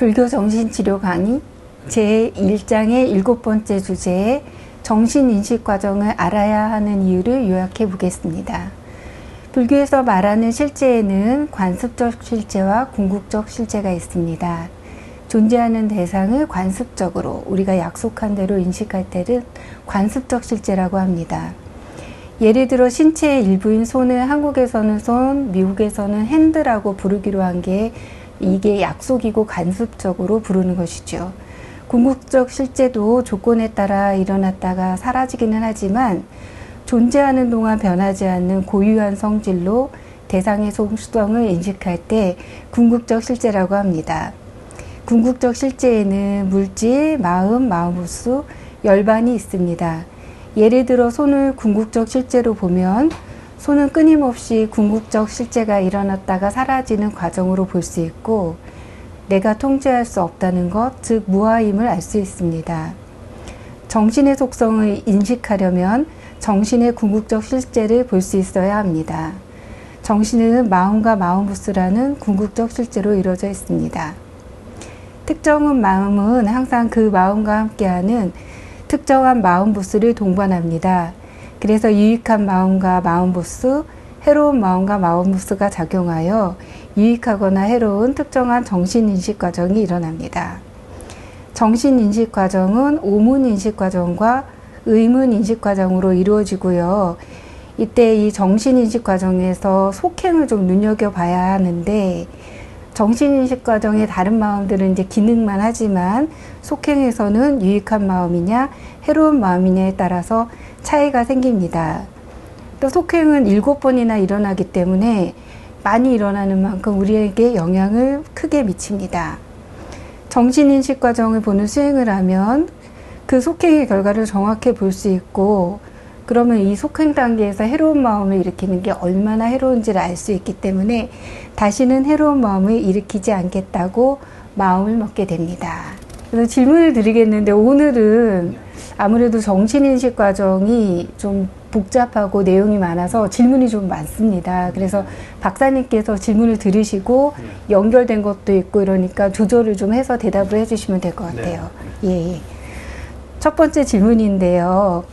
불교 정신치료 강의 제1장의 7번째 주제에 정신인식 과정을 알아야 하는 이유를 요약해 보겠습니다. 불교에서 말하는 실제에는 관습적 실제와 궁극적 실제가 있습니다. 존재하는 대상을 관습적으로 우리가 약속한 대로 인식할 때는 관습적 실제라고 합니다. 예를 들어 신체의 일부인 손을 한국에서는 손, 미국에서는 핸드라고 부르기로 한 게 이게 약속이고 관습적으로 부르는 것이죠. 궁극적 실제도 조건에 따라 일어났다가 사라지기는 하지만 존재하는 동안 변하지 않는 고유한 성질로 대상의 속성을 인식할 때 궁극적 실제라고 합니다. 궁극적 실제에는 물질, 마음, 마음부수, 열반이 있습니다. 예를 들어 손을 궁극적 실제로 보면 손은 끊임없이 궁극적 실제가 일어났다가 사라지는 과정으로 볼 수 있고 내가 통제할 수 없다는 것, 즉 무아임을 알 수 있습니다. 정신의 속성을 인식하려면 정신의 궁극적 실제를 볼 수 있어야 합니다. 정신은 마음과 마음부스라는 궁극적 실제로 이루어져 있습니다. 특정한 마음은 항상 그 마음과 함께하는 특정한 마음부스를 동반합니다. 그래서 유익한 마음과 마음부스, 해로운 마음과 마음부스가 작용하여 유익하거나 해로운 특정한 정신인식 과정이 일어납니다. 정신인식 과정은 오문인식 과정과 의문인식 과정으로 이루어지고요. 이때 이 정신인식 과정에서 속행을 좀 눈여겨봐야 하는데 정신인식 과정의 다른 마음들은 이제 기능만 하지만 속행에서는 유익한 마음이냐 해로운 마음이냐에 따라서 차이가 생깁니다. 또 속행은 7번이나 일어나기 때문에 많이 일어나는 만큼 우리에게 영향을 크게 미칩니다. 정신인식 과정을 보는 수행을 하면 그 속행의 결과를 정확히 볼 수 있고 그러면 이 속행 단계에서 해로운 마음을 일으키는 게 얼마나 해로운지를 알 수 있기 때문에 다시는 해로운 마음을 일으키지 않겠다고 마음을 먹게 됩니다. 그래서 질문을 드리겠는데 오늘은 아무래도 정신인식 과정이 좀 복잡하고 내용이 많아서 질문이 좀 많습니다. 그래서 박사님께서 질문을 들으시고 연결된 것도 있고 이러니까 조절을 좀 해서 대답을 해주시면 될 것 같아요. 예. 첫 번째 질문인데요.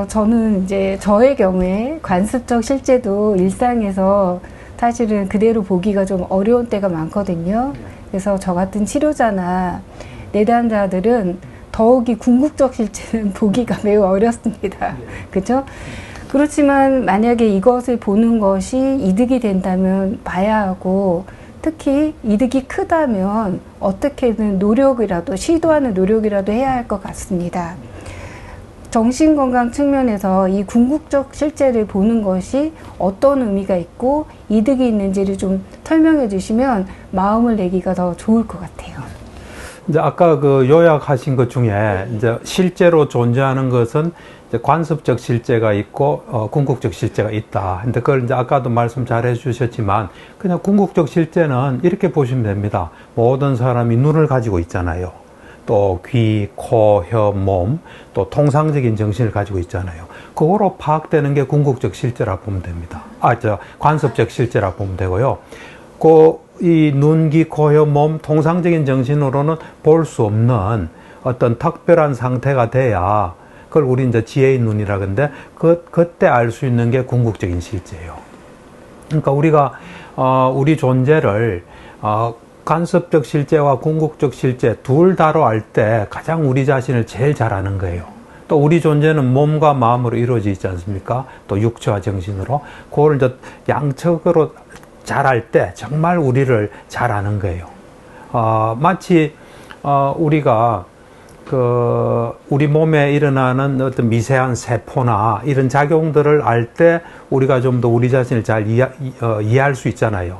저는 이제 저의 경우에 관습적 실제도 일상에서 사실은 그대로 보기가 좀 어려운 때가 많거든요. 그래서 저 같은 치료자나 내담자들은 더욱이 궁극적 실제는 보기가 매우 어렵습니다. 그렇죠? 그렇지만 만약에 이것을 보는 것이 이득이 된다면 봐야 하고 특히 이득이 크다면 어떻게든 노력이라도 시도하는 노력이라도 해야 할 것 같습니다. 정신건강 측면에서 이 궁극적 실제를 보는 것이 어떤 의미가 있고 이득이 있는지를 좀 설명해 주시면 마음을 내기가 더 좋을 것 같아요. 이제 아까 그 요약하신 것 중에 이제 실제로 존재하는 것은 이제 관습적 실제가 있고 궁극적 실제가 있다. 근데 그걸 이제 아까도 말씀 잘 해주셨지만 그냥 궁극적 실제는 이렇게 보시면 됩니다. 모든 사람이 눈을 가지고 있잖아요. 또 귀, 코, 혀, 몸, 또 통상적인 정신을 가지고 있잖아요. 그거로 파악되는 게 궁극적 실제라고 보면 됩니다. 관습적 실제라고 보면 되고요. 이 눈, 귀, 코, 혀, 몸, 통상적인 정신으로는 볼 수 없는 어떤 특별한 상태가 돼야 그걸 우리 이제 지혜의 눈이라 그러는데 그때 알 수 있는 게 궁극적인 실제예요. 그러니까 우리가 우리 존재를 관습적 실제와 궁극적 실제 둘 다로 알 때 가장 우리 자신을 제일 잘 아는 거예요. 또 우리 존재는 몸과 마음으로 이루어져 있지 않습니까? 또 육체와 정신으로. 그걸 이제 양측으로 잘 알 때 정말 우리를 잘 아는 거예요. 마치 우리가 우리 몸에 일어나는 어떤 미세한 세포나 이런 작용들을 알 때 우리가 좀 더 우리 자신을 잘 이해할 수 있잖아요.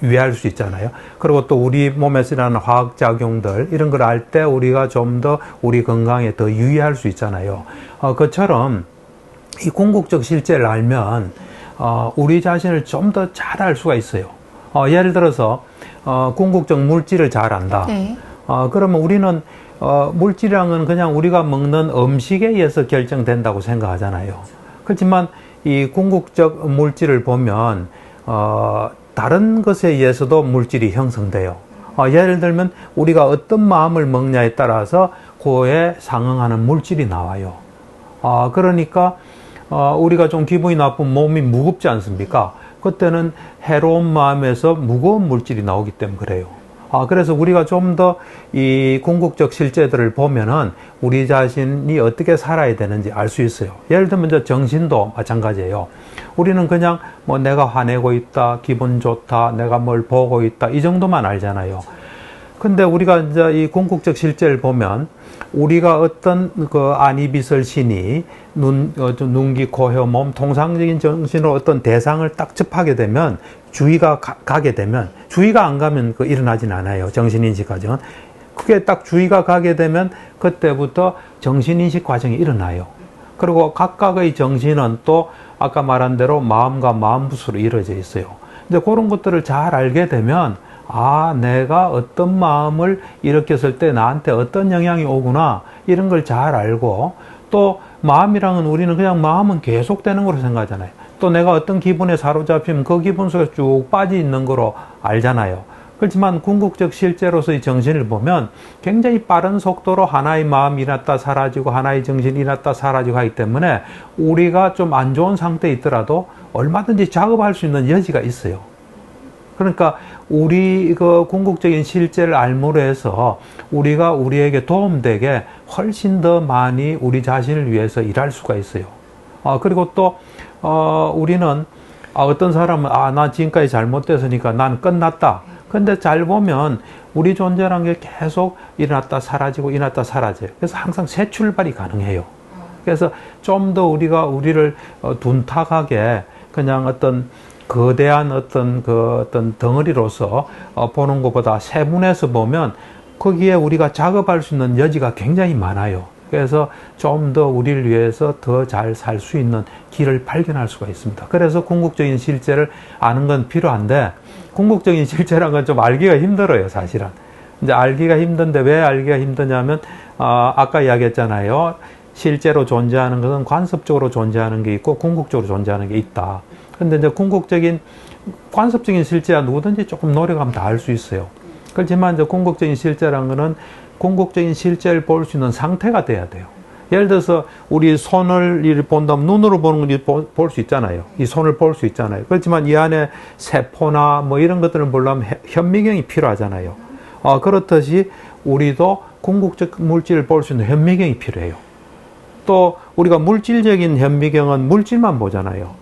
이해할 수 있잖아요. 그리고 또 우리 몸에서 일어나는 화학작용들, 이런 걸 알 때 우리가 좀 더 우리 건강에 더 유의할 수 있잖아요. 그처럼 이 궁극적 실제를 알면, 우리 자신을 좀 더 잘 알 수가 있어요. 예를 들어서, 궁극적 물질을 잘 안다. 네. 그러면 우리는, 물질이란 건 그냥 우리가 먹는 음식에 의해서 결정된다고 생각하잖아요. 그렇지만 이 궁극적 물질을 보면, 다른 것에 의해서도 물질이 형성돼요. 예를 들면 우리가 어떤 마음을 먹냐에 따라서 그에 상응하는 물질이 나와요. 그러니까 우리가 좀 기분이 나쁜 몸이 무겁지 않습니까? 그때는 해로운 마음에서 무거운 물질이 나오기 때문에 그래요. 그래서 우리가 좀 더 이 궁극적 실제들을 보면은 우리 자신이 어떻게 살아야 되는지 알 수 있어요. 예를 들면 저 정신도 마찬가지예요. 우리는 그냥 뭐 내가 화내고 있다, 기분 좋다, 내가 뭘 보고 있다, 이 정도만 알잖아요. 근데 우리가 이제 이 궁극적 실제를 보면 우리가 어떤 그 안이비설 신이 눈, 귀, 코, 혀, 몸, 통상적인 정신으로 어떤 대상을 딱 접하게 되면 주의가 가게 되면 주의가 안 가면 그 일어나진 않아요. 정신인식 과정은. 그게 딱 주의가 가게 되면 그때부터 정신인식 과정이 일어나요. 그리고 각각의 정신은 또 아까 말한 대로 마음과 마음부수로 이루어져 있어요. 이제 그런 것들을 잘 알게 되면 내가 어떤 마음을 일으켰을 때 나한테 어떤 영향이 오구나 이런 걸 잘 알고 또 마음이랑은 우리는 그냥 마음은 계속되는 거로 생각하잖아요. 또 내가 어떤 기분에 사로잡히면 그 기분 속에 쭉 빠져 있는 거로 알잖아요. 그렇지만 궁극적 실제로서의 정신을 보면 굉장히 빠른 속도로 하나의 마음이 일어났다 사라지고 하나의 정신이 일어났다 사라지고 하기 때문에 우리가 좀 안 좋은 상태에 있더라도 얼마든지 작업할 수 있는 여지가 있어요. 그러니까 우리 그 궁극적인 실제를 알므로 해서 우리가 우리에게 도움되게 훨씬 더 많이 우리 자신을 위해서 일할 수가 있어요. 그리고 또 우리는 어떤 사람은 나 지금까지 잘못됐으니까 난 끝났다. 근데 잘 보면 우리 존재라는 게 계속 일어났다 사라지고 일어났다 사라져요. 그래서 항상 새 출발이 가능해요. 그래서 좀 더 우리를 둔탁하게 그냥 어떤 거대한 어떤 덩어리로서 보는 것보다 세분해서 보면 거기에 우리가 작업할 수 있는 여지가 굉장히 많아요. 그래서 좀 더 우리를 위해서 더 잘 살 수 있는 길을 발견할 수가 있습니다. 그래서 궁극적인 실제를 아는 건 필요한데 궁극적인 실제라는 건 좀 알기가 힘들어요, 사실은. 이제 알기가 힘든데 왜 알기가 힘드냐면 아까 이야기했잖아요. 실제로 존재하는 것은 관습적으로 존재하는 게 있고 궁극적으로 존재하는 게 있다. 근데 이제 관습적인 실제야 누구든지 조금 노력하면 다 알 수 있어요. 그렇지만 이제 궁극적인 실제라는 거는 궁극적인 실제를 볼 수 있는 상태가 돼야 돼요. 예를 들어서 우리 손을 본다면 눈으로 보는 걸 볼 수 있잖아요. 이 손을 볼 수 있잖아요. 그렇지만 이 안에 세포나 뭐 이런 것들을 보려면 현미경이 필요하잖아요. 그렇듯이 우리도 궁극적 물질을 볼 수 있는 현미경이 필요해요. 또 우리가 물질적인 현미경은 물질만 보잖아요.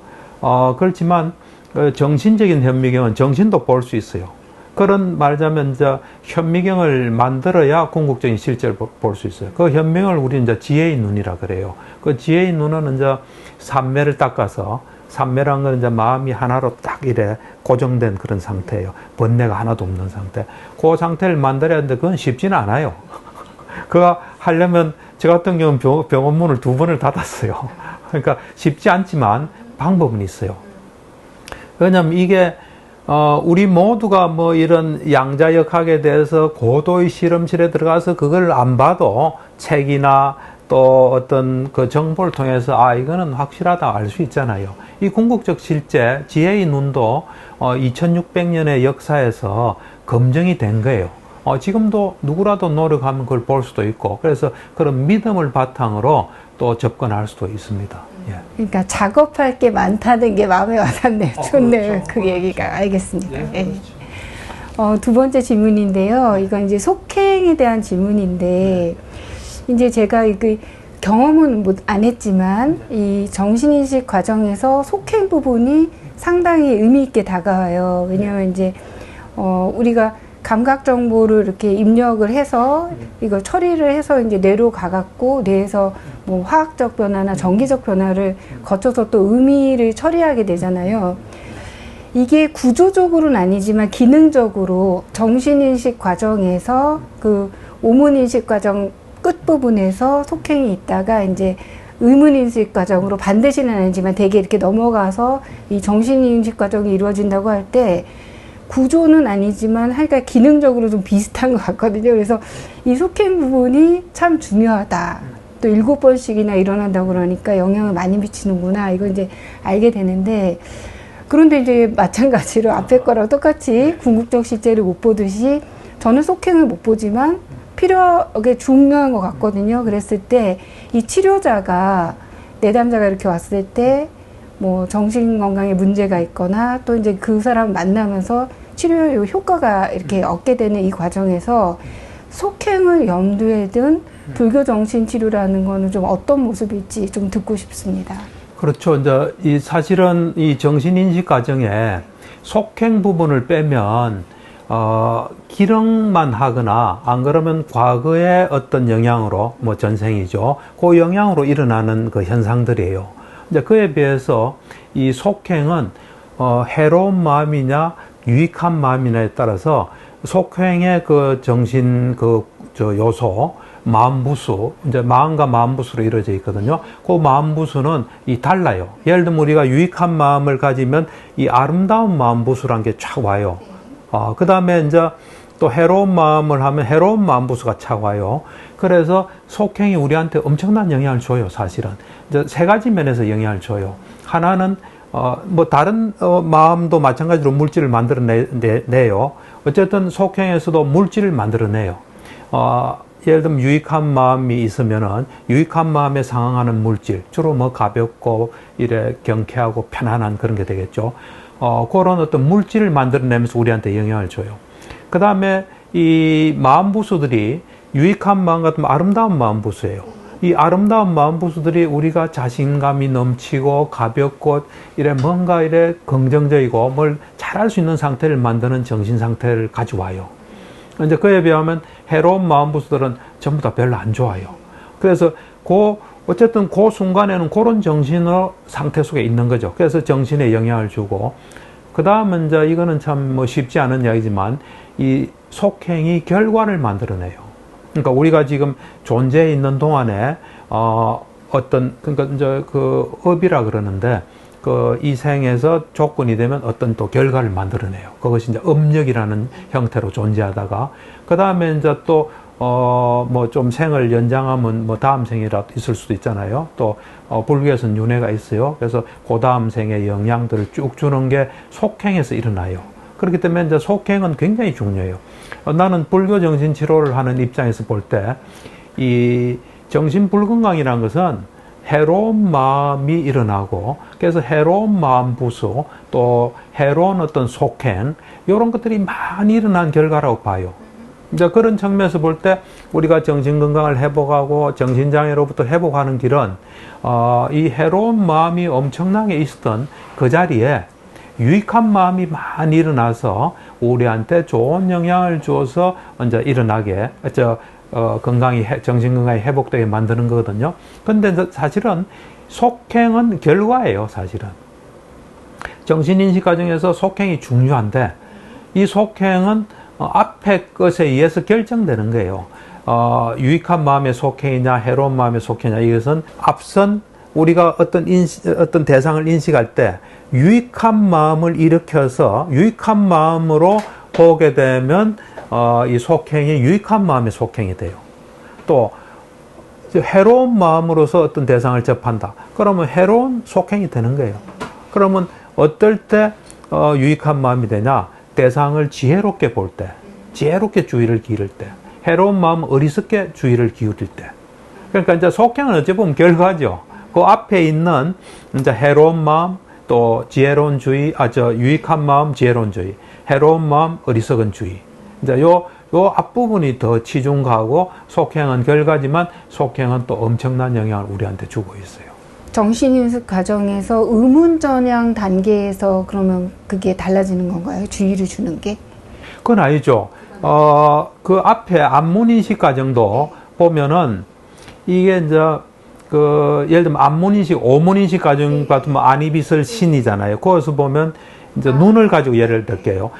그렇지만 정신적인 현미경은 정신도 볼 수 있어요. 그런 말하자면 이제 현미경을 만들어야 궁극적인 실제를 볼 수 있어요. 그 현미경을 우리 이제 지혜의 눈이라 그래요. 그 지혜의 눈은 이제 삼매를 닦아서 삼매란 건 이제 마음이 하나로 딱 이래 고정된 그런 상태예요. 번뇌가 하나도 없는 상태. 그 상태를 만들어야 하는데 그건 쉽지는 않아요. 그거 하려면 저 같은 경우는 병원 문을 2번을 닫았어요. 그러니까 쉽지 않지만 방법은 있어요. 왜냐면 이게 우리 모두가 뭐 이런 양자역학에 대해서 고도의 실험실에 들어가서 그걸 안 봐도 책이나 또 어떤 그 정보를 통해서 이거는 확실하다 알 수 있잖아요. 이 궁극적 실제, 지혜의 눈도 2600년의 역사에서 검증이 된 거예요. 지금도 누구라도 노력하면 그걸 볼 수도 있고 그래서 그런 믿음을 바탕으로 또 접근할 수도 있습니다. 예. 그러니까 작업할 게 많다는 게 마음에 와닿네요. 좋네요. 그렇죠. 그 얘기가. 알겠습니다. 예, 그렇죠. 두 번째 질문인데요. 이건 이제 속행에 대한 질문인데 이제 제가 경험은 안 했지만 이 정신인식 과정에서 속행 부분이 상당히 의미 있게 다가와요. 왜냐하면 이제 우리가 감각 정보를 이렇게 입력을 해서 이걸 처리를 해서 이제 뇌로 가갖고 뇌에서 뭐 화학적 변화나 전기적 변화를 거쳐서 또 의미를 처리하게 되잖아요. 이게 구조적으로는 아니지만 기능적으로 정신인식 과정에서 그 오문인식 과정 끝부분에서 속행이 있다가 이제 의문인식 과정으로 반드시는 아니지만 되게 이렇게 넘어가서 이 정신인식 과정이 이루어진다고 할 때 구조는 아니지만 하여간 기능적으로 좀 비슷한 것 같거든요. 그래서 이 속행 부분이 참 중요하다. 또 7번씩이나 일어난다고 그러니까 영향을 많이 미치는구나. 이거 이제 알게 되는데 그런데 이제 마찬가지로 앞에 거랑 똑같이 궁극적 실제를 못 보듯이 저는 속행을 못 보지만 필요하게 중요한 것 같거든요. 그랬을 때 이 치료자가 내담자가 이렇게 왔을 때 뭐 정신 건강에 문제가 있거나 또 이제 그 사람 만나면서 치료 효과가 이렇게 얻게 되는 이 과정에서 속행을 염두에 둔 불교 정신 치료라는 거는 좀 어떤 모습일지 좀 듣고 싶습니다. 그렇죠. 이제 이 사실은 이 정신인식 과정에 속행 부분을 빼면 기억만 하거나 안 그러면 과거의 어떤 영향으로 뭐 전생이죠. 그 영향으로 일어나는 그 현상들이에요. 이제 그에 비해서 이 속행은 해로운 마음이냐 유익한 마음이냐에 따라서 속행의 그 정신 요소 마음부수, 이제 마음과 마음부수로 이루어져 있거든요. 그 마음부수는 달라요. 예를 들면 우리가 유익한 마음을 가지면 이 아름다운 마음부수란 게 쫙 와요. 그 다음에 이제 또 해로운 마음을 하면 해로운 마음부수가 착 와요. 그래서 속행이 우리한테 엄청난 영향을 줘요, 사실은. 이제 세 가지 면에서 영향을 줘요. 하나는, 뭐 다른 마음도 마찬가지로 물질을 만들어내요. 어쨌든 속행에서도 물질을 만들어내요. 예를 들면 유익한 마음이 있으면은 유익한 마음에 상응하는 물질, 주로 뭐 가볍고 이래 경쾌하고 편안한 그런 게 되겠죠. 그런 어떤 물질을 만들어내면서 우리한테 영향을 줘요. 그 다음에 이 마음부수들이 유익한 마음 같으면 아름다운 마음부수예요. 이 아름다운 마음부수들이 우리가 자신감이 넘치고 가볍고 이래 뭔가 이래 긍정적이고 뭘 잘할 수 있는 상태를 만드는 정신 상태를 가져와요. 이제 그에 비하면 해로운 마음부수들은 전부 다 별로 안 좋아요. 그래서 어쨌든 그 순간에는 그런 정신의 상태 속에 있는 거죠. 그래서 정신에 영향을 주고, 그 다음은 이제 이거는 참 뭐 쉽지 않은 이야기지만, 이 속행이 결과를 만들어내요. 그러니까 우리가 지금 존재해 있는 동안에, 그러니까 이제 그 업이라 그러는데, 이 생에서 조건이 되면 어떤 또 결과를 만들어내요. 그것이 이제 업력이라는 형태로 존재하다가, 그 다음에 이제 또, 뭐 좀 생을 연장하면 뭐 다음 생이라도 있을 수도 있잖아요. 또, 불교에서는 윤회가 있어요. 그래서 그 다음 생의 영향들을 쭉 주는 게 속행에서 일어나요. 그렇기 때문에 이제 속행은 굉장히 중요해요. 나는 불교 정신 치료를 하는 입장에서 볼 때, 이 정신 불건강이라는 것은 해로운 마음이 일어나고, 그래서 해로운 마음 부수, 또 해로운 어떤 속행, 이런 것들이 많이 일어난 결과라고 봐요. 이제 그런 측면에서 볼 때 우리가 정신건강을 회복하고 정신장애로부터 회복하는 길은 이 해로운 마음이 엄청나게 있었던 그 자리에 유익한 마음이 많이 일어나서 우리한테 좋은 영향을 주어서 이제 일어나게 정신건강이 회복되게 만드는 거거든요. 근데 사실은 속행은 결과예요, 사실은. 정신인식 과정에서 속행이 중요한데 이 속행은 앞에 것에 의해서 결정되는 거예요. 유익한 마음의 속행이냐, 해로운 마음의 속행이냐, 이것은 앞선 우리가 어떤 대상을 인식할 때 유익한 마음을 일으켜서 유익한 마음으로 보게 되면 이 속행이 유익한 마음의 속행이 돼요. 또 해로운 마음으로서 어떤 대상을 접한다. 그러면 해로운 속행이 되는 거예요. 그러면 어떨 때 유익한 마음이 되냐? 대상을 지혜롭게 볼 때, 지혜롭게 주의를 기울일 때, 해로운 마음 어리석게 주의를 기울일 때. 그러니까 이제 속행은 어찌 보면 결과죠. 그 앞에 있는 이제 해로운 마음, 또 지혜로운 주의, 유익한 마음, 지혜로운 주의, 해로운 마음, 어리석은 주의. 이제 요 앞부분이 더 치중하고 속행은 결과지만 속행은 또 엄청난 영향을 우리한테 주고 있어요. 정신인식 과정에서 의문전향 단계에서 그러면 그게 달라지는 건가요? 주의를 주는 게? 그건 아니죠. 그 앞에 안문인식 과정도 보면은 이게 이제 예를 들면 안문인식, 오문인식 과정 같으면 안이비설 신이잖아요. 거기서 보면 이제 눈을 가지고 예를 들게요.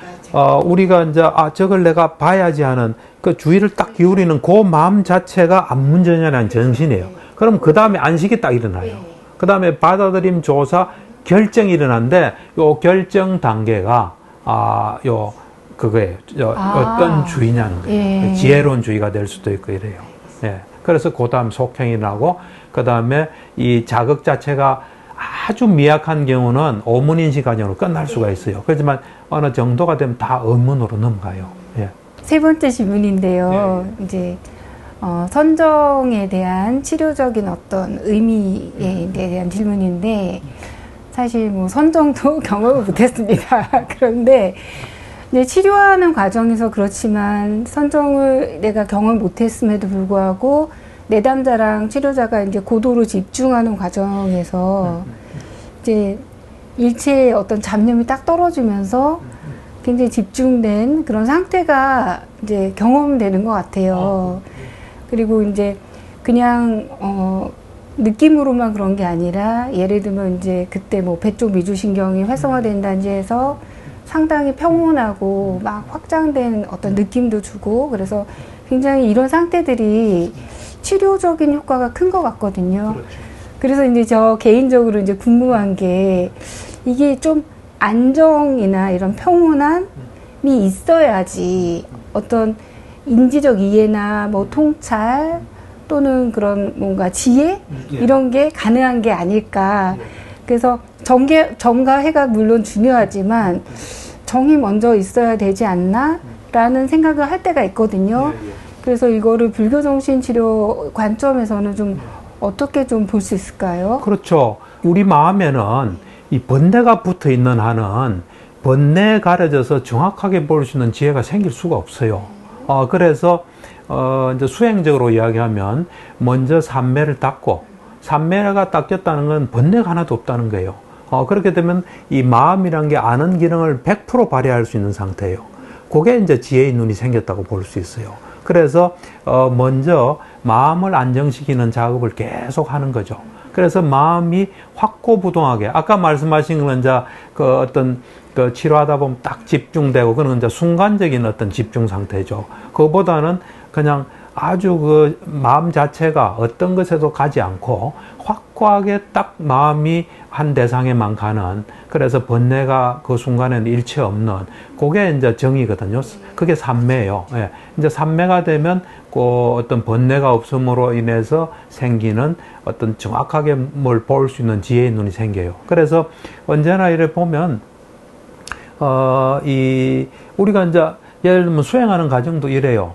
우리가 이제 저걸 내가 봐야지 하는 그 주의를 딱 기울이는 그 마음 자체가 안문전향이라는 정신이에요. 그럼 그 다음에 안식이 딱 일어나요. 그 다음에 받아들임, 조사, 결정이 일어나는데, 요 결정 단계가, 그거예요. 어떤 주의냐는 거예요. 예. 지혜로운 주의가 될 수도 있고 이래요. 예. 그래서 그 다음 속행이 나고, 그 다음에 이 자극 자체가 아주 미약한 경우는 오문인식 과정으로 끝날 수가 있어요. 그렇지만 어느 정도가 되면 다 의문으로 넘어가요. 예. 세 번째 질문인데요. 이제 선정에 대한 치료적인 어떤 의미에 대한 질문인데 사실 뭐 선정도 경험을 못했습니다. 그런데 이제 치료하는 과정에서 그렇지만 선정을 내가 경험 못했음에도 불구하고 내담자랑 치료자가 이제 고도로 집중하는 과정에서 이제 일체의 어떤 잡념이 딱 떨어지면서 굉장히 집중된 그런 상태가 이제 경험되는 것 같아요. 그리고 이제 그냥 느낌으로만 그런 게 아니라 예를 들면 이제 그때 뭐 배 쪽 미주신경이 활성화된다든지 해서 상당히 평온하고 막 확장된 어떤 느낌도 주고 그래서 굉장히 이런 상태들이 치료적인 효과가 큰 것 같거든요. 그렇죠. 그래서 이제 저 개인적으로 이제 궁금한 게 이게 좀 안정이나 이런 평온함이 있어야지 어떤 인지적 이해나 뭐 통찰 또는 그런 뭔가 지혜 이런 게 가능한 게 아닐까. 그래서 정가해가 물론 중요하지만 정이 먼저 있어야 되지 않나 라는 생각을 할 때가 있거든요. 그래서 이거를 불교정신치료 관점에서는 좀 어떻게 좀 볼 수 있을까요? 그렇죠. 우리 마음에는 이 번뇌가 붙어 있는 한은 번뇌에 가려져서 정확하게 볼 수 있는 지혜가 생길 수가 없어요. 그래서 이제 수행적으로 이야기하면 먼저 삼매를 닦고 삼매가 닦였다는 건 번뇌가 하나도 없다는 거예요. 그렇게 되면 이 마음이란 게 아는 기능을 100% 발휘할 수 있는 상태예요. 그게 이제 지혜의 눈이 생겼다고 볼 수 있어요. 그래서 먼저 마음을 안정시키는 작업을 계속 하는 거죠. 그래서 마음이 확고부동하게 아까 말씀하신 건 이제 그 어떤 그 치료하다 보면 딱 집중되고 그건 이제 순간적인 어떤 집중 상태죠. 그거보다는 그냥 아주 그 마음 자체가 어떤 것에도 가지 않고 확고하게 딱 마음이 한 대상에만 가는 그래서 번뇌가 그 순간에는 일체 없는 그게 이제 정이거든요. 그게 삼매예요. 예. 이제 삼매가 되면 그 어떤 번뇌가 없음으로 인해서 생기는 어떤 정확하게 뭘 볼 수 있는 지혜의 눈이 생겨요. 그래서 언제나 이래 보면 우리가 이제 예를 들면 수행하는 과정도 이래요.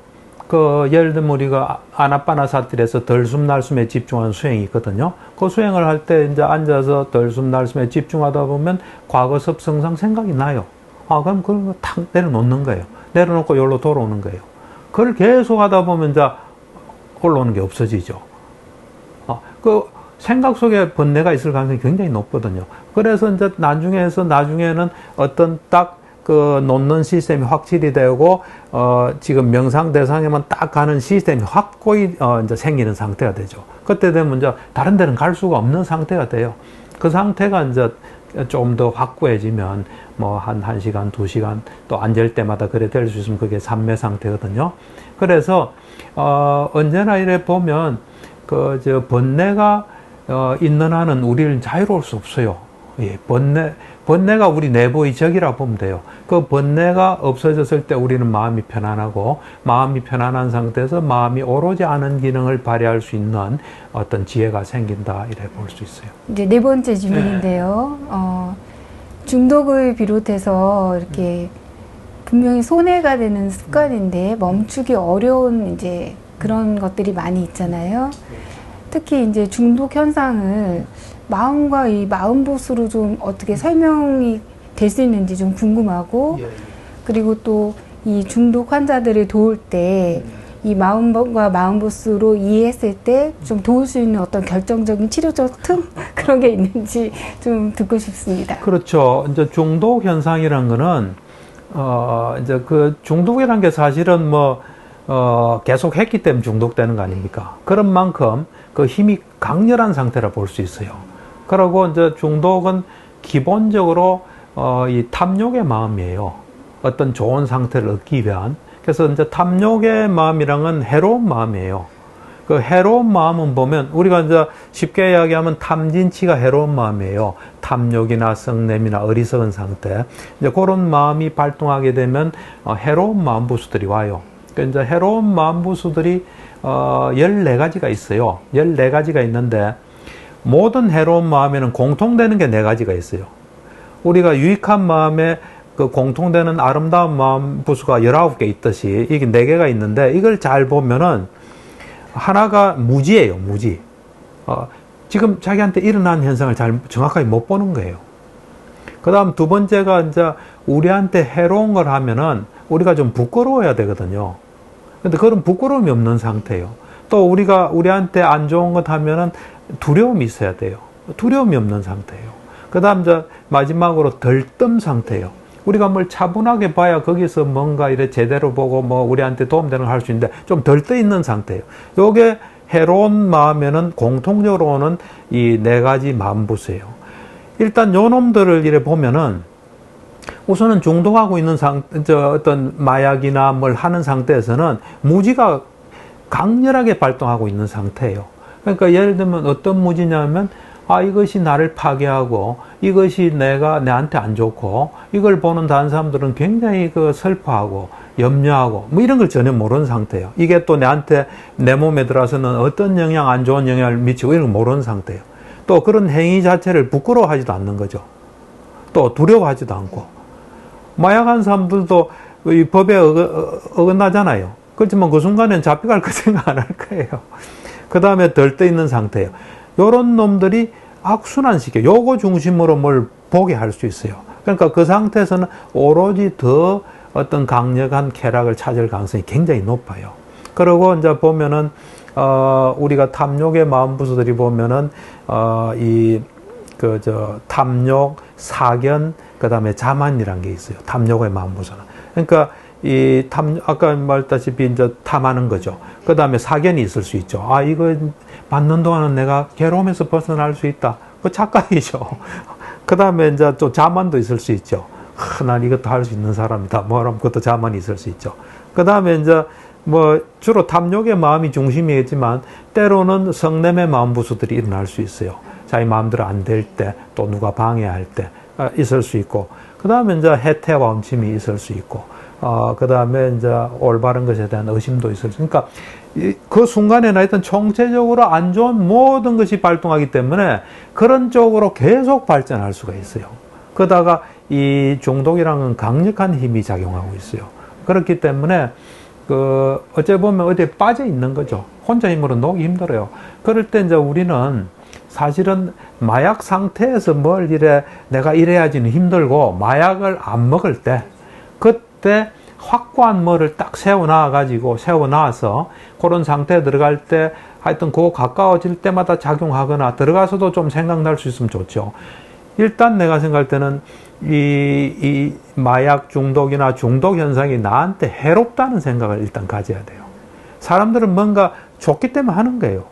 예를 들면 우리가 아나빠나사티에서 덜숨 날숨에 집중하는 수행이 있거든요. 그 수행을 할 때 이제 앉아서 덜숨 날숨에 집중하다 보면 과거 습성상 생각이 나요. 그럼 그걸 탁 내려놓는 거예요. 내려놓고 여기로 돌아오는 거예요. 그걸 계속 하다 보면 이제 올라오는 게 없어지죠. 그 생각 속에 번뇌가 있을 가능성이 굉장히 높거든요. 그래서 이제 나중에는 어떤 딱 놓는 시스템이 확실히 되고, 지금 명상 대상에만 딱 가는 시스템이 확고히, 이제 생기는 상태가 되죠. 그때 되면 이제 다른 데는 갈 수가 없는 상태가 돼요. 그 상태가 이제 좀 더 확고해지면, 뭐, 한 1시간, 2시간, 또 앉을 때마다 그래 될 수 있으면 그게 삼매 상태거든요. 그래서, 언제나 이래 보면, 번뇌가, 있는 한은 우리를 자유로울 수 없어요. 예, 번뇌가 우리 내부의 적이라 보면 돼요. 그 번뇌가 없어졌을 때 우리는 마음이 편안하고, 마음이 편안한 상태에서 마음이 오로지 아는 기능을 발휘할 수 있는 어떤 지혜가 생긴다, 이래 볼 수 있어요. 이제 네 번째 질문인데요. 중독을 비롯해서 이렇게 분명히 손해가 되는 습관인데 멈추기 어려운 이제 그런 것들이 많이 있잖아요. 특히 이제 중독 현상을 마음과 이 마음보스로 좀 어떻게 설명이 될 수 있는지 좀 궁금하고, 그리고 또 이 중독 환자들을 도울 때 이 마음과 마음보스로 이해했을 때 좀 도울 수 있는 어떤 결정적인 치료적 틈 그런 게 있는지 좀 듣고 싶습니다. 그렇죠. 이제 중독 현상이란 거는 이제 그 중독이란 게 사실은 계속 했기 때문에 중독되는 거 아닙니까? 그런 만큼 그 힘이 강렬한 상태라 볼 수 있어요. 그리고 이제 중독은 기본적으로 이 탐욕의 마음이에요. 어떤 좋은 상태를 얻기 위한. 그래서 이제 탐욕의 마음이란 건 해로운 마음이에요. 그 해로운 마음은 보면 우리가 이제 쉽게 이야기하면 탐진치가 해로운 마음이에요. 탐욕이나 성냄이나 어리석은 상태. 이제 그런 마음이 발동하게 되면 해로운 마음 부수들이 와요. 그러니까 이제 해로운 마음 부수들이 14가지가 있어요. 14가지가 있는데 모든 해로운 마음에는 공통되는 게 4가지가 있어요. 우리가 유익한 마음에 그 공통되는 아름다운 마음 부수가 19개 있듯이 이게 4개가 있는데 이걸 잘 보면은 하나가 무지예요, 무지. 지금 자기한테 일어난 현상을 잘 정확하게 못 보는 거예요. 그 다음 두 번째가 이제 우리한테 해로운 걸 하면은 우리가 좀 부끄러워야 되거든요. 근데 그런 부끄러움이 없는 상태예요. 또 우리가 우리한테 안 좋은 것 하면은 두려움이 있어야 돼요. 두려움이 없는 상태예요. 그 다음 이제 마지막으로 덜뜸 상태예요. 우리가 뭘 차분하게 봐야 거기서 뭔가 이래 제대로 보고 뭐 우리한테 도움되는 걸 할 수 있는데 좀 덜 떠 있는 상태예요. 요게 해로운 마음에는 공통적으로는 이 4가지 마음부수예요. 일단 요 놈들을 이래 보면은 우선은 중독하고 있는 어떤 마약이나 뭘 하는 상태에서는 무지가 강렬하게 발동하고 있는 상태예요. 그러니까 예를 들면 어떤 무지냐면 이것이 나를 파괴하고 이것이 내한테 안 좋고 이걸 보는 다른 사람들은 굉장히 슬퍼하고 염려하고 뭐 이런 걸 전혀 모르는 상태예요. 이게 또 내 몸에 들어서는 어떤 안 좋은 영향을 미치고 이런 걸 모르는 상태예요. 또 그런 행위 자체를 부끄러워하지도 않는 거죠. 또 두려워하지도 않고. 마약한 사람들도 이 법에 어긋나잖아요. 그렇지만 그 순간엔 잡혀갈 거 생각 안 할 거예요. 그 다음에 덜 떠 있는 상태예요. 요런 놈들이 악순환시켜요. 요거 중심으로 뭘 보게 할 수 있어요. 그러니까 그 상태에서는 오로지 더 어떤 강력한 쾌락을 찾을 가능성이 굉장히 높아요. 그리고 이제 보면은, 우리가 탐욕의 마음부수들이 보면은, 탐욕, 사견, 그 다음에 자만이라는 게 있어요. 탐욕의 마음부수는. 그러니까 아까 말했다시피 이제 탐하는 거죠. 그 다음에 사견이 있을 수 있죠. 이거 받는 동안은 내가 괴로움에서 벗어날 수 있다. 그 착각이죠. 그 다음에 이제 또 자만도 있을 수 있죠. 난 이것도 할 수 있는 사람이다. 뭐라면 그것도 자만이 있을 수 있죠. 그 다음에 이제 주로 탐욕의 마음이 중심이겠지만 때로는 성냄의 마음부수들이 일어날 수 있어요. 자기 마음대로 안 될 때, 또 누가 방해할 때 있을 수 있고, 그 다음에 이제 해태와 엄침이 있을 수 있고, 그 다음에 이제 올바른 것에 대한 의심도 있을 수 있으니까, 그 순간에는 하여튼 총체적으로 안 좋은 모든 것이 발동하기 때문에 그런 쪽으로 계속 발전할 수가 있어요. 그러다가 이 중독이라는 건 강력한 힘이 작용하고 있어요. 그렇기 때문에 어째 보면 어디에 빠져 있는 거죠. 혼자 힘으로 놓기 힘들어요. 그럴 때 이제 우리는 사실은 마약 상태에서 내가 이래야지는 힘들고 마약을 안 먹을 때 그때 확고한 뭐를 딱 세워놔서 그런 상태에 들어갈 때 하여튼 그거 가까워질 때마다 작용하거나 들어가서도 좀 생각날 수 있으면 좋죠. 일단 내가 생각할 때는 이 마약 중독이나 중독 현상이 나한테 해롭다는 생각을 일단 가져야 돼요. 사람들은 뭔가 좋기 때문에 하는 거예요.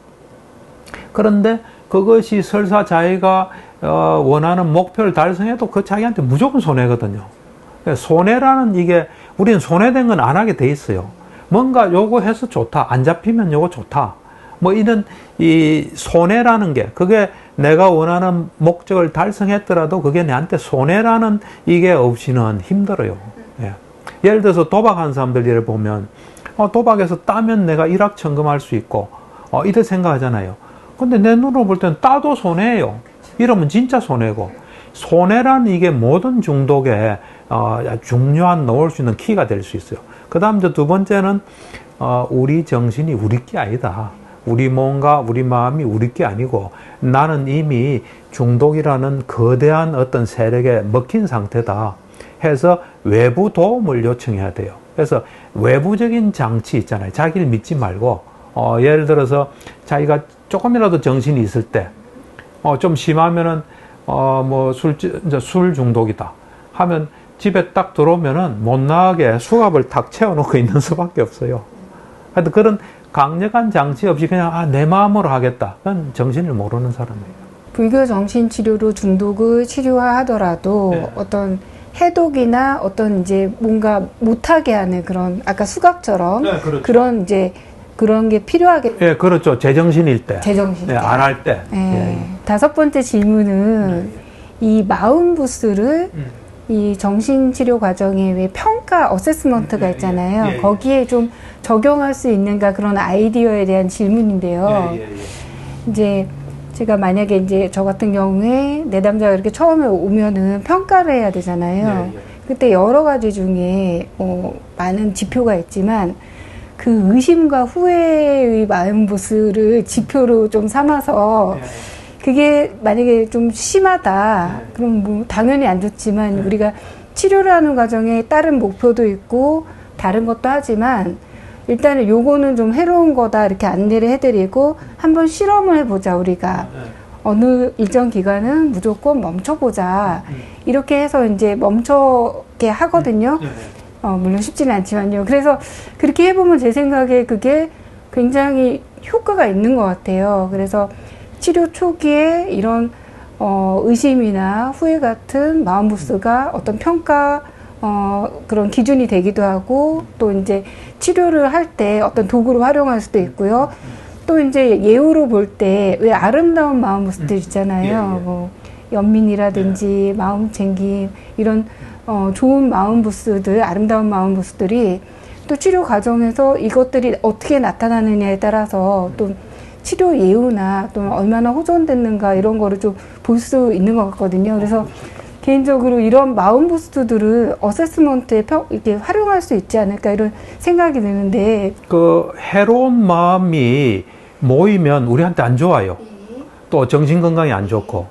그런데 그것이 설사 자기가 원하는 목표를 달성해도 그 자기한테 무조건 손해거든요. 손해라는 우리는 손해된 건 안 하게 돼 있어요. 뭔가 요거 해서 좋다. 안 잡히면 요거 좋다. 뭐 이런 이 손해라는 게 그게 내가 원하는 목적을 달성했더라도 그게 내한테 손해라는 이게 없이는 힘들어요. 예. 예를 들어서 도박하는 사람들 보면 도박에서 따면 내가 일확천금할 수 있고 이렇게 생각하잖아요. 근데 내 눈으로 볼 때는 따도 손해예요. 이러면 진짜 손해고 손해라는 이게 모든 중독에 중요한 넣을 수 있는 키가 될 수 있어요. 그 다음 두 번째는 우리 정신이 우리 게 아니다. 우리 몸과 우리 마음이 우리 게 아니고 나는 이미 중독이라는 거대한 어떤 세력에 먹힌 상태다 해서 외부 도움을 요청해야 돼요. 그래서 외부적인 장치 있잖아요. 자기를 믿지 말고 예를 들어서 자기가 조금이라도 정신이 있을 때 좀 심하면은 술 중독이다 하면 집에 딱 들어오면은 못 나가게 수갑을 탁 채워놓고 있는 수밖에 없어요. 하여튼 그런 강력한 장치 없이 그냥 내 마음으로 하겠다. 그건 정신을 모르는 사람이에요. 불교 정신치료로 중독을 치료하더라도 네. 어떤 해독이나 어떤 이제 뭔가 못하게 하는 그런 아까 수갑처럼 네, 그렇죠. 그런 게 필요하게. 예, 그렇죠. 제정신일 때. 제정신 때. 안 할 때. 예. 5번째 질문은 이 마음 부스를 이 정신치료 과정에 왜 평가 어세스먼트가 있잖아요. 거기에 좀 적용할 수 있는가 그런 아이디어에 대한 질문인데요. 이제 제가 만약에 이제 저 같은 경우에 내담자가 이렇게 처음에 오면은 평가를 해야 되잖아요. 그때 여러 가지 중에 많은 지표가 있지만 그 의심과 후회의 마음보스를 지표로 좀 삼아서 그게 만약에 좀 심하다 그럼 뭐 당연히 안 좋지만 우리가 치료를 하는 과정에 다른 목표도 있고 다른 것도 하지만 일단은 요거는 좀 해로운 거다 이렇게 안내를 해드리고 한번 실험을 해보자 우리가 어느 일정 기간은 무조건 멈춰보자 이렇게 해서 이제 멈춰게 하거든요. 물론 쉽지는 않지만요. 그래서 그렇게 해보면 제 생각에 그게 굉장히 효과가 있는 것 같아요. 그래서 치료 초기에 이런 의심이나 후회 같은 마음부스가 어떤 평가 그런 기준이 되기도 하고 또 이제 치료를 할 때 어떤 도구로 활용할 수도 있고요. 또 이제 예후로 볼 때 왜 아름다운 마음부스들 있잖아요. 뭐 연민이라든지 마음챙김 이런 좋은 마음부스들, 아름다운 마음부스들이 또 치료 과정에서 이것들이 어떻게 나타나느냐에 따라서 또 치료 예후나 또 얼마나 호전됐는가 이런 거를 좀 볼 수 있는 것 같거든요. 그래서 개인적으로 이런 마음 부스트들을 어세스먼트에 이렇게 활용할 수 있지 않을까 이런 생각이 드는데 그 해로운 마음이 모이면 우리한테 안 좋아요. 또 정신 건강에 안 좋고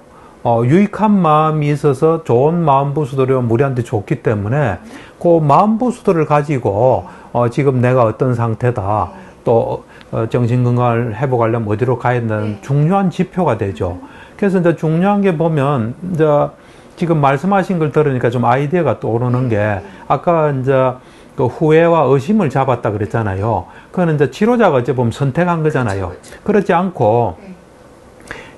유익한 마음이 있어서 좋은 마음 부스들이 우리한테 좋기 때문에 그 마음 부스들을 가지고 지금 내가 어떤 상태다 또 정신 건강을 회복하려면 어디로 가야 된다는 중요한 지표가 되죠. 그래서 이제 중요한 게 보면 이제 지금 말씀하신 걸 들으니까 좀 아이디어가 떠오르는 게 아까 이제 그 후회와 의심을 잡았다 그랬잖아요. 그거는 이제 치료자가 어찌 보면 선택한 거잖아요. 그렇지 않고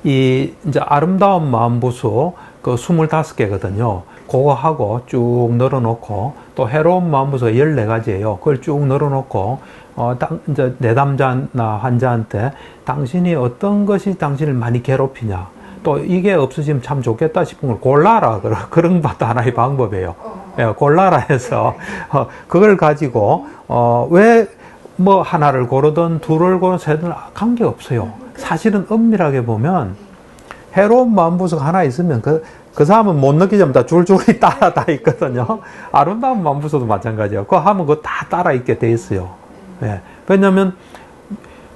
이 이제 아름다운 마음부수 그 25개거든요. 그거 하고 쭉 늘어놓고 또 해로운 마음부수가 14가지예요. 그걸 쭉 늘어놓고 이제 내담자나 환자한테 당신이 어떤 것이 당신을 많이 괴롭히냐 또 이게 없어지면 참 좋겠다 싶은 걸 골라라. 그런 것도 하나의 방법이에요. 예, 골라라 해서 그걸 가지고 왜 뭐 하나를 고르든 둘을 고르든 세든 관계없어요. 사실은 엄밀하게 보면 해로운 마음부수가 하나 있으면 그 사람은 못 느끼자면 다 줄줄이 따라 다 있거든요. 아름다운 마음부수도 마찬가지예요. 그거 하면 그거 다 따라 있게 돼 있어요. 예. 왜냐면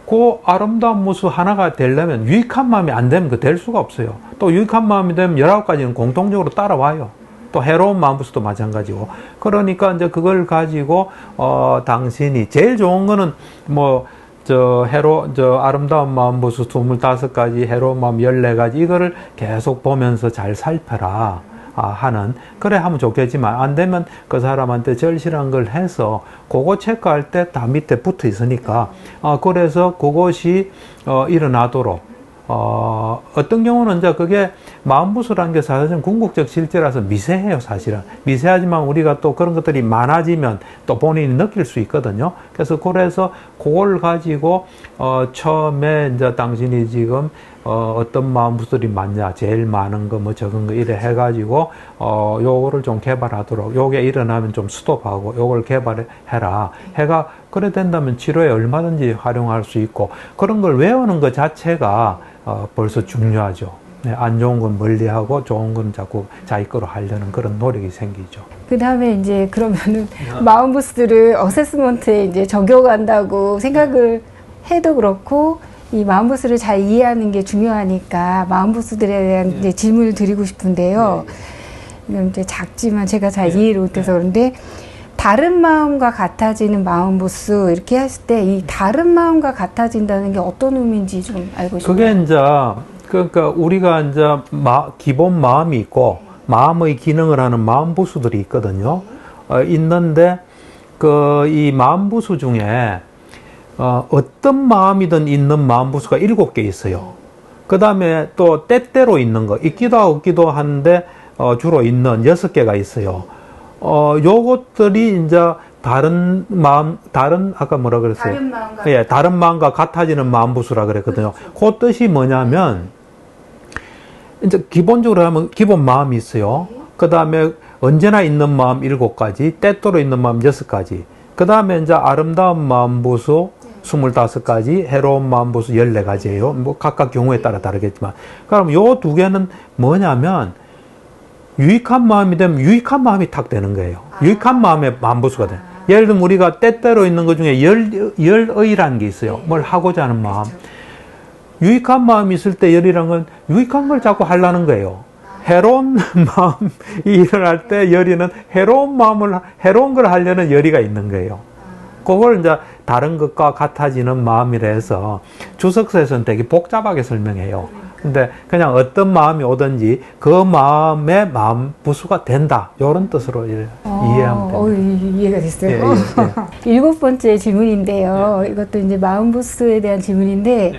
그 아름다운 모습 하나가 되려면 유익한 마음이 안 되면 그 될 수가 없어요. 또 유익한 마음이 되면 19가지는 공통적으로 따라와요. 또 해로운 마음부수도 마찬가지고. 그러니까 이제 그걸 가지고 당신이 제일 좋은 거는 뭐 아름다운 마음부수 25가지, 해로운 마음 14가지 이거를 계속 보면서 잘 살펴라 하는 그래 하면 좋겠지만 안 되면 그 사람한테 절실한 걸 해서 그거 체크할 때 다 밑에 붙어 있으니까 그래서 그것이 일어나도록 어떤 경우는 이제 그게 마음부수라는 게 사실은 궁극적 실제라서 미세해요, 사실은. 미세하지만 우리가 또 그런 것들이 많아지면 또 본인이 느낄 수 있거든요. 그래서 그걸 가지고, 처음에 이제 당신이 지금, 어떤 마음부수들이 많냐, 제일 많은 거, 뭐 적은 거, 이래 해가지고, 요거를 좀 개발하도록, 요게 일어나면 좀 스톱하고, 요걸 개발해라. 그래 된다면 치료에 얼마든지 활용할 수 있고, 그런 걸 외우는 것 자체가, 벌써 중요하죠. 네, 안 좋은 건 멀리하고 좋은 건 자꾸 자기 거로 하려는 그런 노력이 생기죠. 그 다음에 이제 그러면은 마음부스를 어세스먼트에 이제 적용한다고 생각을 해도 그렇고 이 마음부스를 잘 이해하는 게 중요하니까 마음부스들에 대한 이제 질문을 드리고 싶은데요. 이건 이제 작지만 제가 잘 이해를 못해서 그런데 다른 마음과 같아지는 마음부스 이렇게 했을 때 이 다른 마음과 같아진다는 게 어떤 의미인지 좀 알고 싶어요. 그게 이제 그러니까 우리가 이제 기본 마음이 있고 마음의 기능을 하는 마음부수들이 있거든요. 있는데 이 마음부수 중에 어떤 마음이든 있는 마음부수가 7개 있어요. 그 다음에 또 때때로 있는 거 있기도 하고 없기도 한데 주로 있는 6개가 있어요. 요것들이 이제 아까 뭐라 그랬어요? 다른 마음과 같아지는 마음부수라 그랬거든요. 그 뜻이 뭐냐면, 이제 기본적으로 하면 기본 마음이 있어요. 그 다음에 언제나 있는 마음 7가지, 때때로 있는 마음 6가지. 그 다음에 이제 아름다운 마음부수 25가지, 해로운 마음부수 14가지예요. 뭐 각각 경우에 따라 다르겠지만. 그럼 요 2개는 뭐냐면, 유익한 마음이 되면 유익한 마음이 탁 되는 거예요. 유익한 마음의 마음부수가 돼요. 예를 들면 우리가 때때로 있는 것 중에 열의라는 게 있어요. 뭘 하고자 하는 마음. 유익한 마음이 있을 때 열이란 건 유익한 걸 자꾸 하려는 거예요. 해로운 마음이 일어날 때 열이는 해로운 걸 하려는 열이가 있는 거예요. 그걸 이제 다른 것과 같아지는 마음이라 해서 주석서에서는 되게 복잡하게 설명해요. 근데 그냥 어떤 마음이 오든지 그 마음의 마음 부수가 된다. 이런 뜻으로 이해하면 됩니다. 이해가 됐어요. 예, 예, 예. 7번째 질문인데요. 이것도 이제 마음 부수에 대한 질문인데,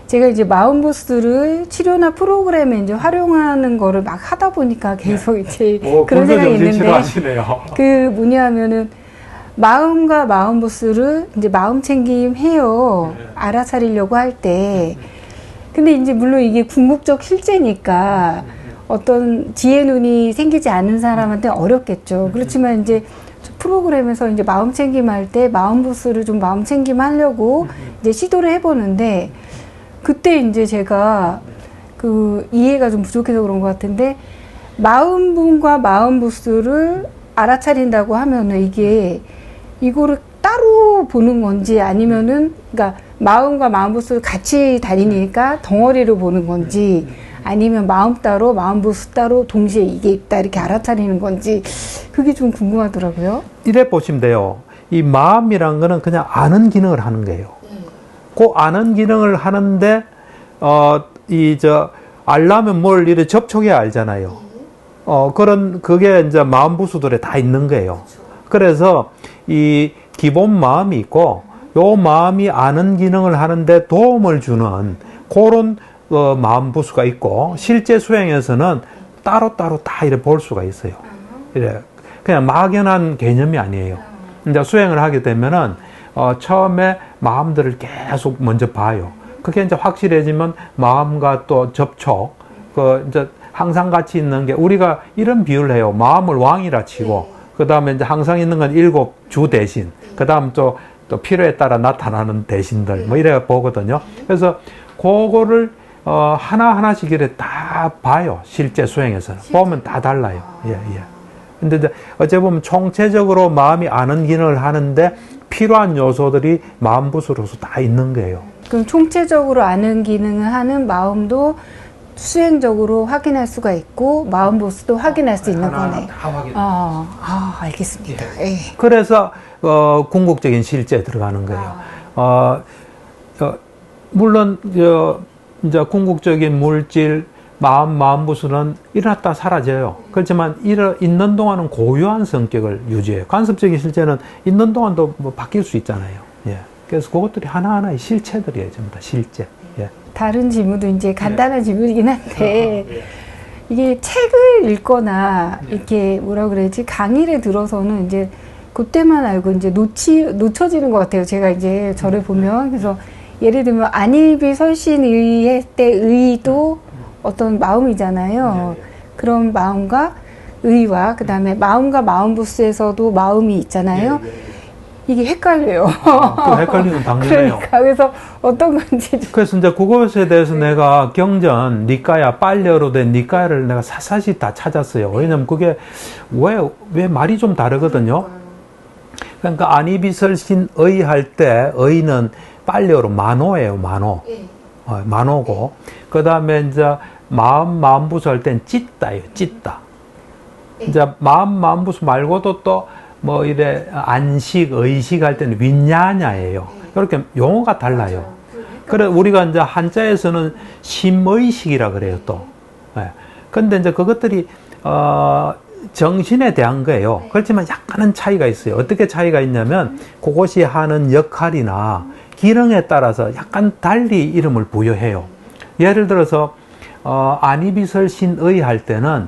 제가 이제 마음 부수를 치료나 프로그램에 이제 활용하는 거를 막 하다 보니까 계속 이제 그런 생각이 있는데, 그 뭐냐면은 마음과 마음 부수를 이제 마음 챙김 해요. 알아차리려고 할 때. 근데 이제 물론 이게 궁극적 실제니까 어떤 지혜 눈이 생기지 않은 사람한테 어렵겠죠. 그렇지만 이제 프로그램에서 이제 마음 챙김할 때 마음 부수를 좀 마음 챙김하려고 이제 시도를 해보는데, 그때 이제 제가 그 이해가 좀 부족해서 그런 것 같은데, 마음분과 마음 부수를 알아차린다고 하면은 이거를 따로 보는 건지 아니면은, 그러니까 마음과 마음 부수를 같이 다니니까 덩어리로 보는 건지, 아니면 마음 따로 마음 부수 따로 동시에 이게 있다 이렇게 알아차리는 건지, 그게 좀 궁금하더라고요. 이래 보시면 돼요. 이 마음이란 거는 그냥 아는 기능을 하는 거예요. 그 아는 기능을 하는데 알려면 뭘 이래 접촉해야 알잖아요. 그게 이제 마음 부수들에 다 있는 거예요. 그래서 이 기본 마음이 있고, 요 마음이 아는 기능을 하는데 도움을 주는 그런 마음 부수가 있고, 실제 수행에서는 따로따로 다 이렇게 볼 수가 있어요. 이래 그냥 막연한 개념이 아니에요. 이제 수행을 하게 되면은 처음에 마음들을 계속 먼저 봐요. 그게 이제 확실해지면 마음과 또 접촉, 이제 항상 같이 있는 게, 우리가 이런 비유를 해요. 마음을 왕이라 치고, 그 다음에 이제 항상 있는 건 7주 대신, 그 다음 또 필요에 따라 나타나는 대신들, 뭐 이래 보거든요. 그래서 그거를 하나하나씩 이렇게 다 봐요. 실제 수행에서는. 보면 다 달라요. 예, 예. 근데 이제 어째 보면 총체적으로 마음이 아는 기능을 하는데 필요한 요소들이 마음 부수로서 다 있는 거예요. 그럼 총체적으로 아는 기능을 하는 마음도 수행적으로 확인할 수가 있고, 마음 부수도 확인할 수 있는 거네. 알겠습니다. 예. 그래서 궁극적인 실제에 들어가는 거예요. 물론 이제 궁극적인 물질, 마음 부수는 일어났다 사라져요. 그렇지만 있는 동안은 고유한 성격을 유지해요. 관습적인 실제는 있는 동안도 뭐 바뀔 수 있잖아요. 예. 그래서 그것들이 하나하나의 실체들이에요. 전부 다 실제. 예. 다른 질문도 이제 간단한 질문이긴 한데, 이게 책을 읽거나 이렇게 뭐라 그래야지, 강의를 들어서는 이제 그때만 알고 이제 놓쳐지는 것 같아요. 제가 이제 저를 보면. 그래서 예를 들면 안일비 설신의 때 의도 어떤 마음이잖아요. 그런 마음과 의와 그다음에 마음과 마음 부스에서도 마음이 있잖아요. 이게 헷갈려요. 헷갈리는 당연해요. 그러니까 그래서 어떤 건지. 그래서 이제 그것에 대해서 내가 경전 니까야, 빨려로 된 니까야를 내가 사사시 다 찾았어요. 왜냐면 그게 왜 말이 좀 다르거든요. 그러니까 안이비설신의 할 때 의는 빨려로 만호예요. 만호. 만호고, 그 다음에 이제 마음부수 할 땐 찢다예요. 찢다. 이제 마음부수 말고도 또 뭐 이래 안식, 의식 할 때는 윈냐냐예요. 이렇게 용어가 달라요. 그래 우리가 이제 한자에서는 심의식이라 그래요. 또. 근데 이제 그것들이 정신에 대한 거예요. 그렇지만 약간은 차이가 있어요. 어떻게 차이가 있냐면 그것이 하는 역할이나 기능에 따라서 약간 달리 이름을 부여해요. 예를 들어서 안이비설신의 할 때는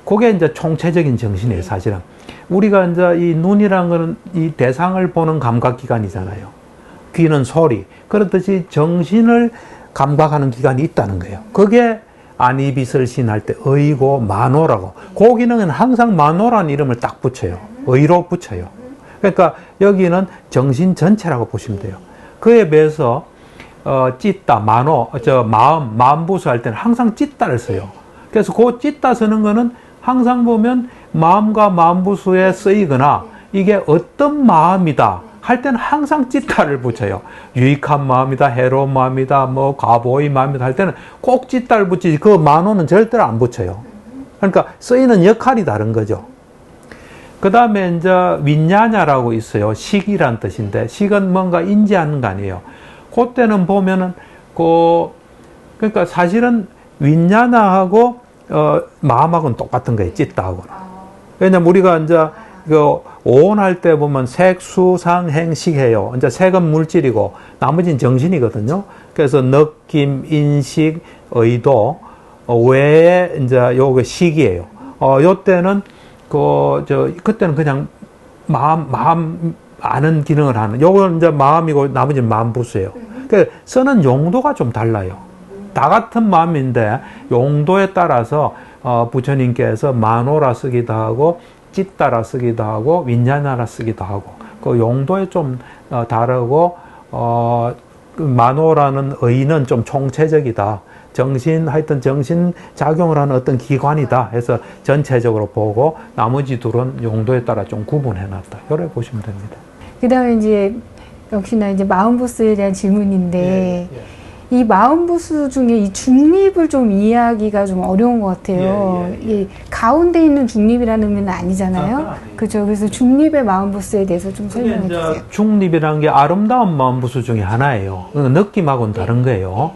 그게 이제 총체적인 정신이에요. 사실은 우리가 이제 이 눈이라는 거는 이 대상을 보는 감각기관이잖아요. 귀는 소리. 그렇듯이 정신을 감각하는 기관이 있다는 거예요. 그게 안이비설신 할 때 의고 만호라고. 그 기능은 항상 만호라는 이름을 딱 붙여요. 의로 붙여요. 그러니까 여기는 정신 전체라고 보시면 돼요. 그에 비해서 찢다, 만호, 마음부수 할 때는 항상 찢다를 써요. 그래서 그 찢다 쓰는 거는 항상 보면 마음과 마음부수에 쓰이거나 이게 어떤 마음이다 할 때는 항상 찌따를 붙여요. 유익한 마음이다, 해로운 마음이다, 뭐 과보의 마음이다 할 때는 꼭 찌따를 붙이지 그 만호는 절대로 안 붙여요. 그러니까 쓰이는 역할이 다른 거죠. 그 다음에 이제 윈냐냐라고 있어요. 식이란 뜻인데 식은 뭔가 인지하는 거 아니에요. 그때는 보면은 그러니까 사실은 윈냐나하고 마음하고는 똑같은 거예요. 찌따하고는. 왜냐면 우리가 이제 오온할 때 보면 색, 수, 상, 행, 식 해요. 이제 색은 물질이고 나머지는 정신이거든요. 그래서 느낌, 인식, 의도 외에 이제 요게 식이에요. 요때는 그때는 그냥 마음 아는 기능을 하는. 요건 이제 마음이고 나머지는 마음부수예요. 그 쓰는 용도가 좀 달라요. 다 같은 마음인데 용도에 따라서 부처님께서 만호라 쓰기도 하고 찌따라 쓰기도 하고 윈냐나라 쓰기도 하고 그 용도에 좀 다르고 그 만호라는 의는 좀 총체적이다. 하여튼 정신 작용을 하는 어떤 기관이다 해서 전체적으로 보고 나머지 둘은 용도에 따라 좀 구분해놨다. 이렇게 보시면 됩니다. 그 다음에 이제 역시나 이제 마음부수에 대한 질문인데 이 마음부수 중에 이 중립을 좀 이해하기가 좀 어려운 것 같아요. 이 가운데 있는 중립이라는 의미는 아니잖아요. 그죠? 그래서 중립의 마음부수에 대해서 좀 설명해 주세요. 중립이라는 게 아름다운 마음부수 중에 하나예요. 느낌하고는 다른 거예요.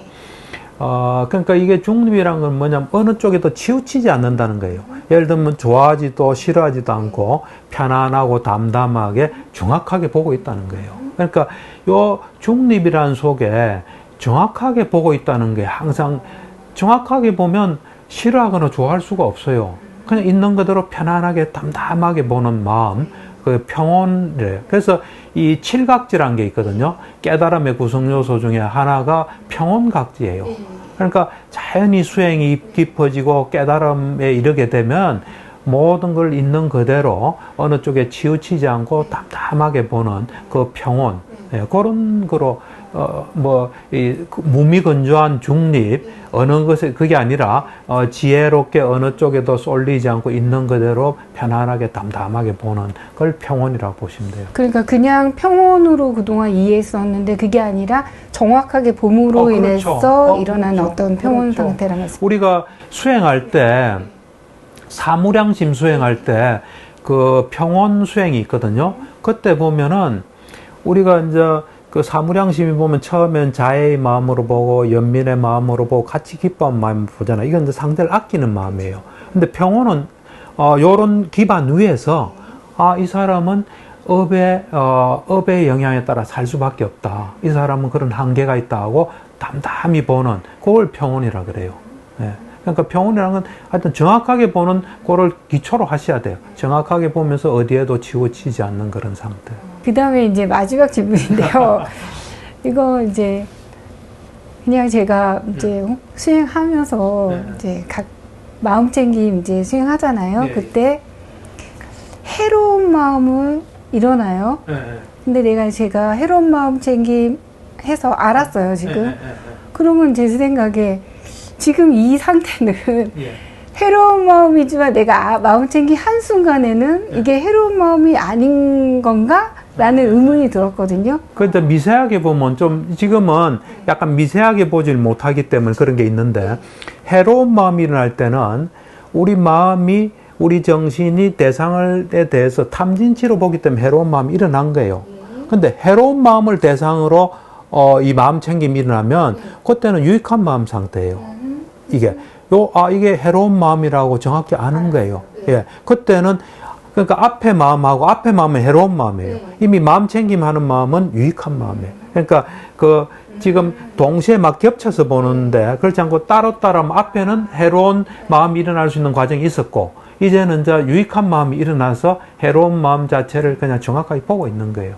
그러니까 이게 중립이라는 건 뭐냐면 어느 쪽에도 치우치지 않는다는 거예요. 예를 들면 좋아하지도 싫어하지도 않고 편안하고 담담하게 정확하게 보고 있다는 거예요. 그러니까 요 중립이라는 속에 정확하게 보고 있다는 게 항상 정확하게 보면 싫어하거나 좋아할 수가 없어요. 그냥 있는 그대로 편안하게 담담하게 보는 마음, 그 평온이래요. 그래서 이 칠각지라는 게 있거든요. 깨달음의 구성 요소 중에 하나가 평온각지예요. 그러니까 자연히 수행이 깊어지고 깨달음에 이르게 되면 모든 걸 있는 그대로 어느 쪽에 치우치지 않고 담담하게 보는 그 평온, 그런 거로 무미건조한 중립, 어느 것에, 그게 아니라, 지혜롭게 어느 쪽에도 쏠리지 않고 있는 그대로 편안하게 담담하게 보는 그걸 평온이라고 보시면 돼요. 그러니까 그냥 평온으로 그동안 이해했었는데 그게 아니라 정확하게 봄으로 그렇죠. 인해서 일어난 그렇죠. 어떤 평온 그렇죠. 상태라는 말씀. 우리가 수행할 때, 사무량심 수행할 때, 그 평온 수행이 있거든요. 그때 보면은, 우리가 이제 그 사무량심이 보면 처음엔 자애의 마음으로 보고 연민의 마음으로 보고 같이 기뻐하는 마음으로 보잖아요. 이건 이제 상대를 아끼는 마음이에요. 근데 평온은 요런 기반 위에서 이 사람은 업의 영향에 따라 살 수밖에 없다. 이 사람은 그런 한계가 있다 하고 담담히 보는 그걸 평온이라 그래요. 예. 그러니까 평온이라는 건 하여튼 정확하게 보는 그걸 기초로 하셔야 돼요. 정확하게 보면서 어디에도 치우치지 않는 그런 상태. 그 다음에 이제 마지막 질문인데요. 이거 이제 그냥 제가 이제 수행하면서 이제 각 마음챙김 이제 수행하잖아요. 그때 해로운 마음은 일어나요. 근데 제가 해로운 마음챙김 해서 알았어요, 지금. 그러면 제 생각에 지금 이 상태는 해로운 마음이지만 내가 마음챙김 한순간에는 이게 해로운 마음이 아닌 건가? 라는 의문이 들었거든요. 그런데 미세하게 보면 좀 지금은 약간 미세하게 보질 못하기 때문에 그런 게 있는데 해로운 마음이 일어날 때는 우리 마음이 우리 정신이 대상에 대해서 탐진치로 보기 때문에 해로운 마음이 일어난 거예요. 근데 해로운 마음을 대상으로 이 마음 챙김이 일어나면 그때는 유익한 마음 상태예요. 이게 해로운 마음이라고 정확히 아는 거예요. 예. 그때는 그러니까 앞에 마음은 해로운 마음이에요. 이미 마음 챙김하는 마음은 유익한 마음이에요. 그러니까 지금 동시에 막 겹쳐서 보는데 그렇지 않고 따로따로 앞에는 해로운 마음이 일어날 수 있는 과정이 있었고 이제는 이제 유익한 마음이 일어나서 해로운 마음 자체를 그냥 정확하게 보고 있는 거예요.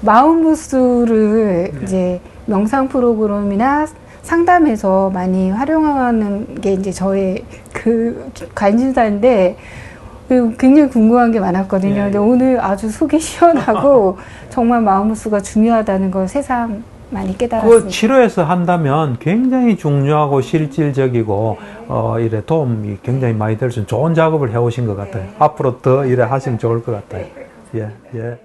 마음부수를 이제 명상 프로그램이나 상담에서 많이 활용하는 게 이제 저의 그 관심사인데 굉장히 궁금한 게 많았거든요. 근데 오늘 아주 속이 시원하고 정말 마음부수가 중요하다는 걸 새삼 많이 깨달았습니다. 그 치료에서 한다면 굉장히 중요하고 실질적이고 이래 도움이 굉장히 많이 될 수 있는 좋은 작업을 해오신 것 같아요. 앞으로 더 이래 하시면 좋을 것 같아요. 예, 예.